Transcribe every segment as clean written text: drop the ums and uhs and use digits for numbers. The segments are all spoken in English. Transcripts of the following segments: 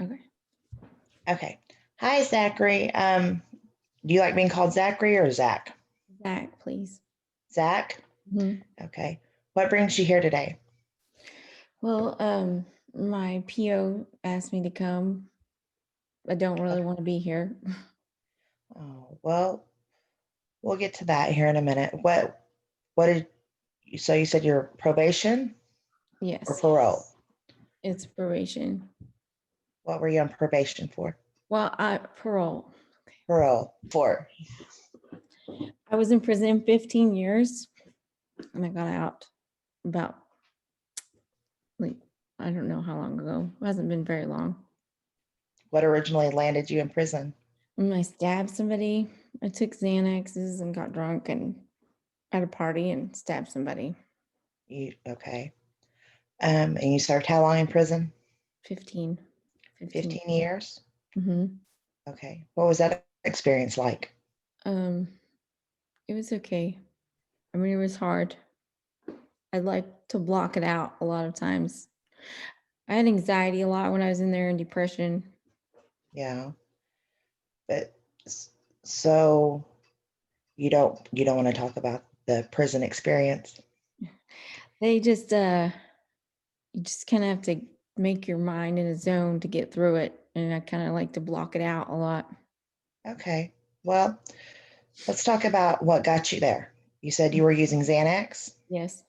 Okay. Okay. Hi, Zachary. Do you like being called Zachary or Zach? Zach, please. Zach? Mhm. Okay. What brings you here today? Well, my PO asked me to come. I don't really Okay. want to be here. Oh, well, we'll get to that here in a minute. What did so you said your probation or Yes, parole? it's probation. What were you on probation for? Well, I parole. Parole for. I was in prison 15 years and I got out about like I don't know how long ago. It hasn't been very long. What originally landed you in prison? When I stabbed somebody, I took Xanaxes and got drunk and at a party and stabbed somebody. Okay. And you served how long in prison? 15. 15. 15 years? Mm-hmm. Okay. What was that experience like? Um, it was okay. I mean, it was hard. I'd like to block it out a lot of times. I had anxiety a lot when I was in there and depression. Yeah. But so you don't want to talk about the prison experience? They just you just kind of have to make your mind in a zone to get through it. And I kind of like to block it out a lot. Okay. Well, let's talk about what got you there. You said you were using Xanax. Yes.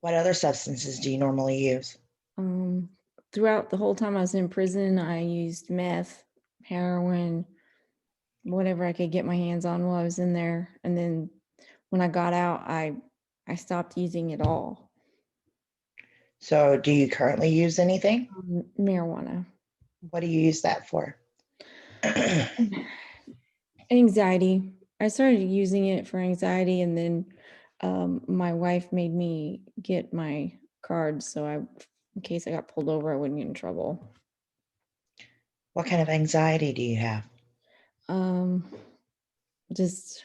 What other substances do you normally use? Um, Throughout the whole time I was in prison, I used meth, heroin, whatever I could get my hands on while I was in there. And then when I got out, I stopped using it all. So, do you currently use anything? Marijuana. What do you use that for? Anxiety. I started using it for anxiety, and then my wife made me get my card so in case I got pulled over, I wouldn't get in trouble. What kind of anxiety do you have? Um, just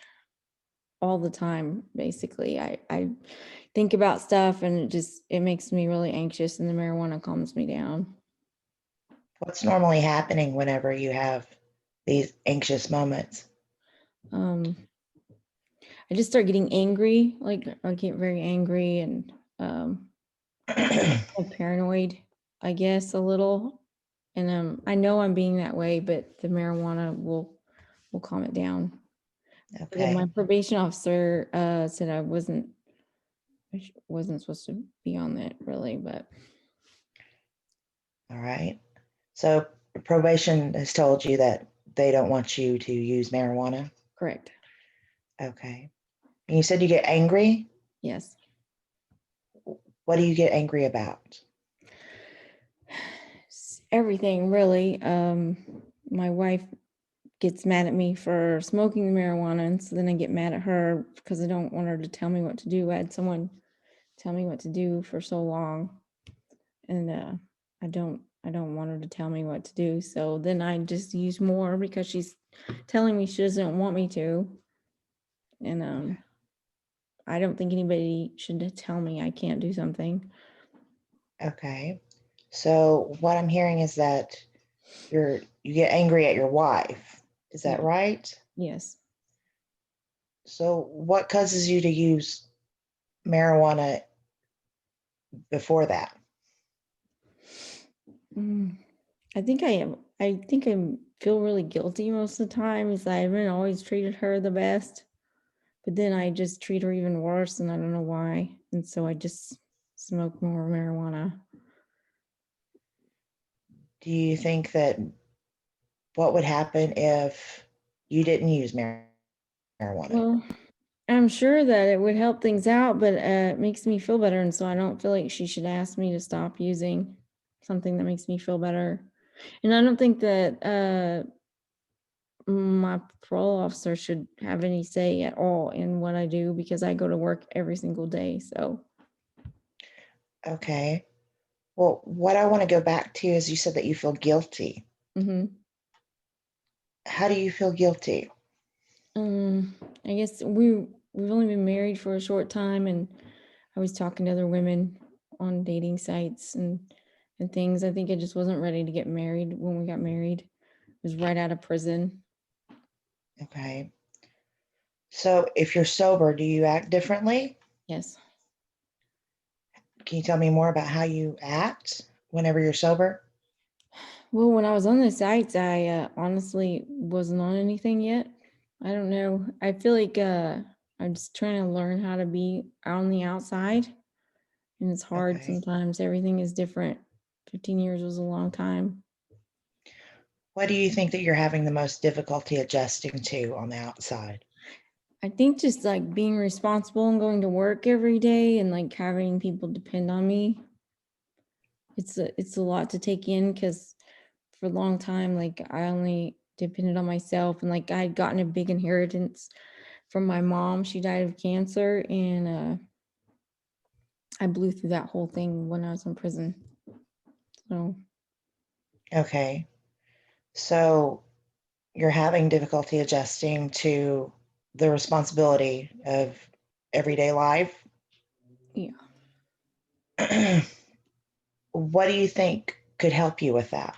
all the time, basically. I think about stuff, and it makes me really anxious, and the marijuana calms me down. What's normally happening whenever you have these anxious moments? Um, I just start getting angry. Like I get very angry and I'm paranoid, I guess, a little. And I know I'm being that way, but the marijuana will calm it down. But then my Okay. probation officer said I wasn't supposed to be on that really, but All right. So, probation has told you that they don't want you to use marijuana. correct. Okay. And you said you get angry. Yes. What do you get angry about? Everything really. My wife gets mad at me for smoking the marijuana, and so then I get mad at her because I don't want her to tell me what to do. I had someone tell me what to do for so long, and I don't want her to tell me what to do. So then I just use more because she's telling me she doesn't want me to, and Okay. I don't think anybody should tell me I can't do something. Okay. So what I'm hearing is that you get angry at your wife. Is that Yeah. right? Yes. So what causes you to use marijuana before that? Mm, I think I am. I think I feel really guilty most of the time. Is I haven't always treated her the best, but then I just treat her even worse, and I don't know why. And so I just smoke more marijuana. Do you think that what would happen if you didn't use marijuana? Well, I'm sure that it would help things out, but it makes me feel better, and so I don't feel like she should ask me to stop using something that makes me feel better. And I don't think that my parole officer should have any say at all in what I do because I go to work every single day. So, Okay. Well, what I want to go back to is you said that you feel guilty. mhm. How do you feel guilty? I guess we've only been married for a short time, and I was talking to other women on dating sites, and and things. I think I just wasn't ready to get married when we got married. It was right out of prison. Okay. So if you're sober, do you act differently? Yes. Can you tell me more about how you act whenever you're sober? Well, when I was on the sites, I honestly wasn't on anything yet. I don't know. I feel like I'm just trying to learn how to be on the outside, and it's hard Okay. sometimes. Everything is different. 15 years was a long time. What do you think that you're having the most difficulty adjusting to on the outside? I think just like being responsible and going to work every day and like having people depend on me. It's a lot to take in because for a long time, like I only depended on myself, and like I had gotten a big inheritance from my mom. She died of cancer, and I blew through that whole thing when I was in prison. So Okay. So you're having difficulty adjusting to the responsibility of everyday life. yeah. What do you think could help you with that?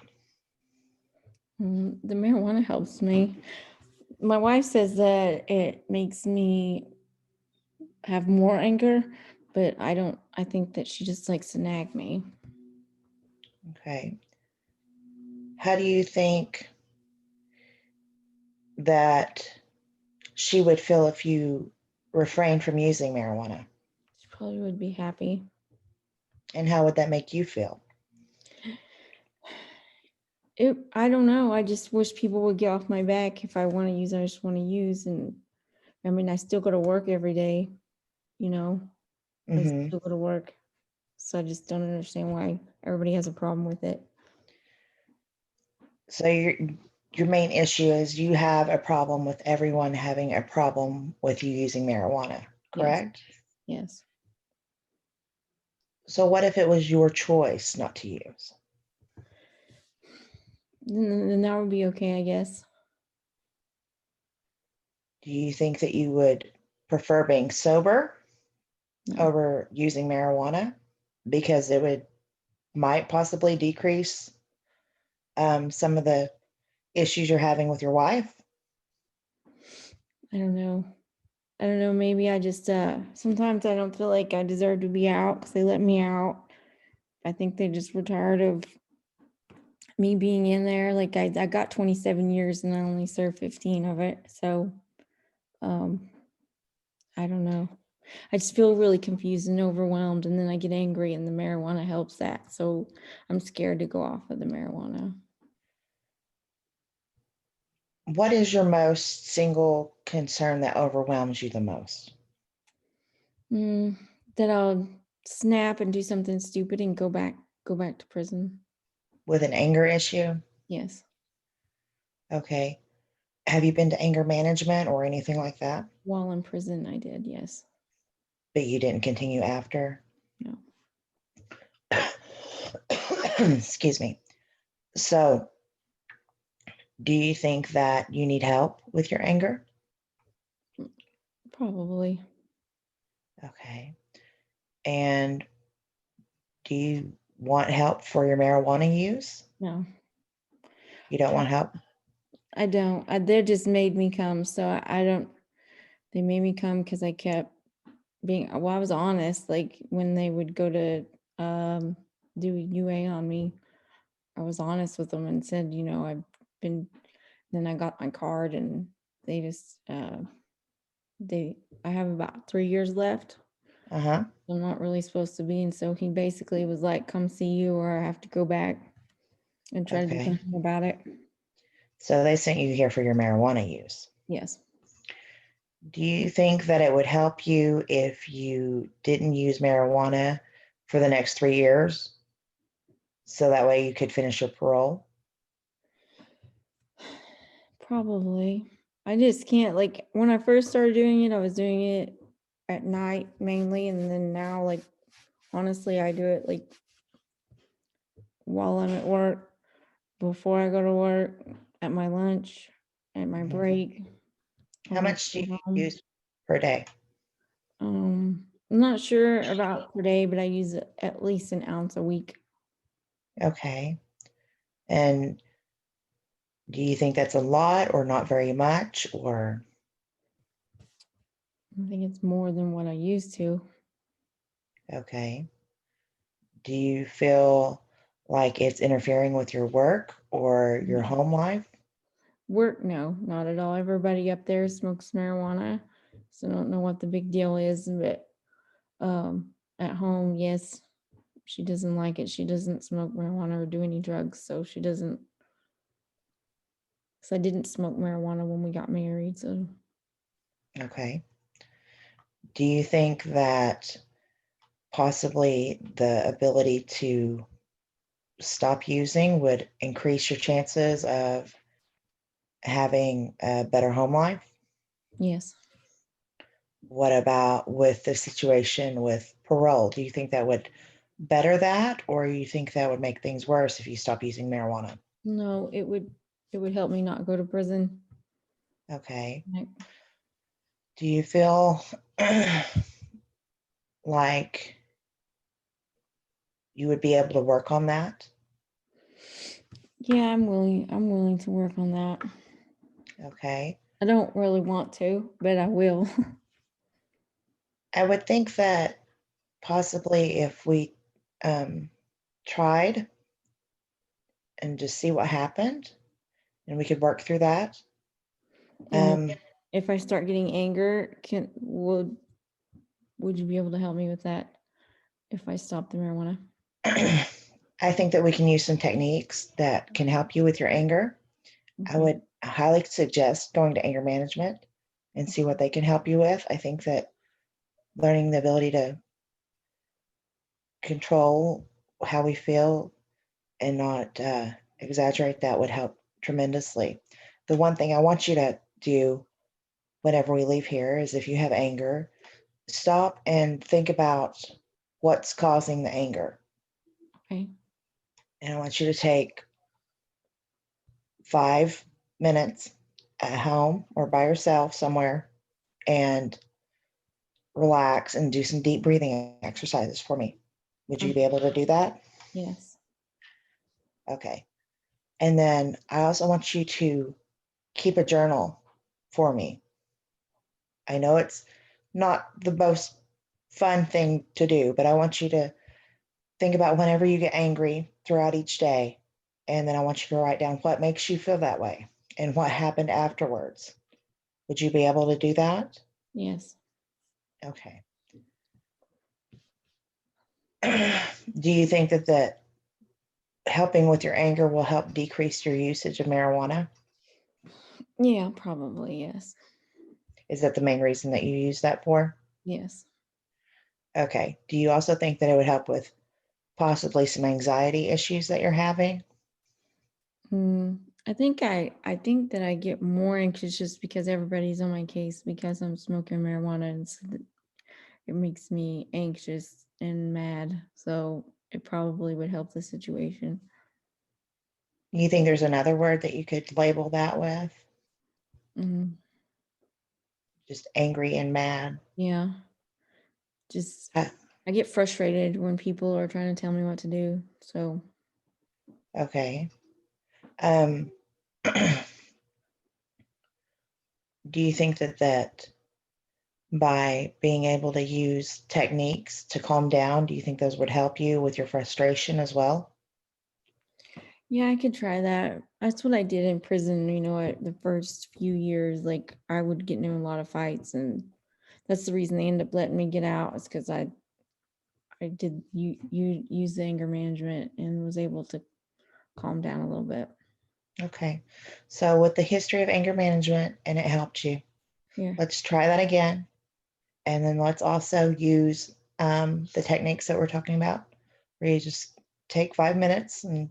The marijuana helps me. My wife says that it makes me have more anger, but I don't. I think that she just likes to nag me. Okay. How do you think that she would feel if you refrained from using marijuana? She probably would be happy. And how would that make you feel? I don't know. I just wish people would get off my back. If I want to use, I just want to use. And I mean, I still go to work every day, you know, I Hmm. still go to work. So I just don't understand why everybody has a problem with it. So your main issue is you have a problem with everyone having a problem with you using marijuana, Yes. correct? Yes. So what if it was your choice not to use? Then that would be okay, I guess. Do you think that you would prefer being sober No, over using marijuana because it would might possibly decrease some of the issues you're having with your wife? I don't know. I don't know. Maybe I just, sometimes I don't feel like I deserve to be out because they let me out. I think they just were tired of me being in there. Like I got 27 years and I only served 15 of it. So, um, I don't know. I just feel really confused and overwhelmed, and then I get angry, and the marijuana helps that. So I'm scared to go off of the marijuana. What is your most single concern that overwhelms you the most? Mm, that I'll snap and do something stupid and go back to prison. With an anger issue? Yes. Okay. Have you been to anger management or anything like that? While in prison, I did. Yes. But you didn't continue after? No. Excuse me. So, do you think that you need help with your anger? Probably. Okay. And do you want help for your marijuana use? No. You don't want help? I don't. They just made me come. So I don't. They made me come because I kept being. Well, I was honest. Like when they would go to um, do UA on me, I was honest with them and said, I've been. Then I got my card, and they just they. I have about 3 years left. Uh-huh. I'm not really supposed to be, and so he basically was like, "Come see you, or I have to go back and try to do Okay. something about it." So they sent you here for your marijuana use. Yes. Do you think that it would help you if you didn't use marijuana for the next 3 years? So that way you could finish your parole? Probably. I just can't, like, when I first started doing it, I was doing it at night mainly, and then now, like, honestly, I do it like while I'm at work, before I go to work, at my lunch, at my Mhm. break, How when I much do go you home. use per day? I'm not sure about per day, but I use at least an ounce a week. Okay. And do you think that's a lot or not very much? Or, I think it's more than what I used to. okay. Do you feel like it's interfering with your work or your No. home life? Work, no, not at all. Everybody up there smokes marijuana, so I don't know what the big deal is. But at home, yes, she doesn't like it. She doesn't smoke marijuana or do any drugs, so she doesn't. So I didn't smoke marijuana when we got married. So Okay. Do you think that possibly the ability to stop using would increase your chances of having a better home life? yes, What about with the situation with parole? Do you think that would better that, or you think that would make things worse if you stop using marijuana? no, it would help me not go to prison. Okay. Like, Do you feel like you would be able to work on that? yeah, I'm willing. I'm willing to work on that. Okay. I don't really want to, but I will. I would think that possibly if we um, tried and just see what happened and we could work through that. And Um, if I start getting anger, can would you be able to help me with that if I stop the marijuana? I think that we can use some techniques that can help you with your anger. I Okay. would highly suggest going to anger management and see what they can help you with. I think that learning the ability to control how we feel and not exaggerate that would help tremendously. The one thing I want you to do whenever we leave here is if you have anger, stop and think about what's causing the anger. Okay. And I want you to take 5 minutes at home or by yourself somewhere and relax and do some deep breathing exercises for me. Would you be able to do that? Yes. Okay. And then I also want you to keep a journal for me. I know it's not the most fun thing to do, but I want you to think about whenever you get angry throughout each day. And then I want you to write down what makes you feel that way and what happened afterwards. Would you be able to do that? Yes. Okay. Do you think that helping with your anger will help decrease your usage of marijuana? Yeah, probably. Yes. Is that the main reason that you use that for? Yes. Okay. Do you also think that it would help with possibly some anxiety issues that you're having? Mm, I think that I get more anxious just because everybody's on my case because I'm smoking marijuana and it makes me anxious and mad. So it probably would help the situation. You think there's another word that you could label that with? Mm, Just angry and mad? yeah. Just Uh, I get frustrated when people are trying to tell me what to do. So Okay. Um, do you think that by being able to use techniques to calm down, do you think those would help you with your frustration as well? yeah, I could try that. That's what I did in prison, the first few years. Like I would get into a lot of fights and that's the reason they ended up letting me get out is because I did you use the anger management and was able to calm down a little bit. Okay. So with the history of anger management and it helped you, Yeah. let's try that again. And then let's also use the techniques that we're talking about, where you just take 5 minutes and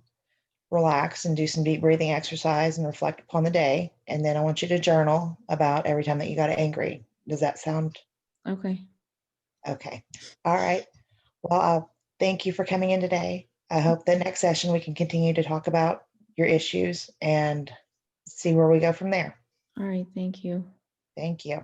relax and do some deep breathing exercise and reflect upon the day. And then I want you to journal about every time that you got angry. Does that sound Okay. okay? All right. Well, I'll thank you for coming in today. I hope the next session we can continue to talk about your issues and see where we go from there. All right. Thank you. Thank you.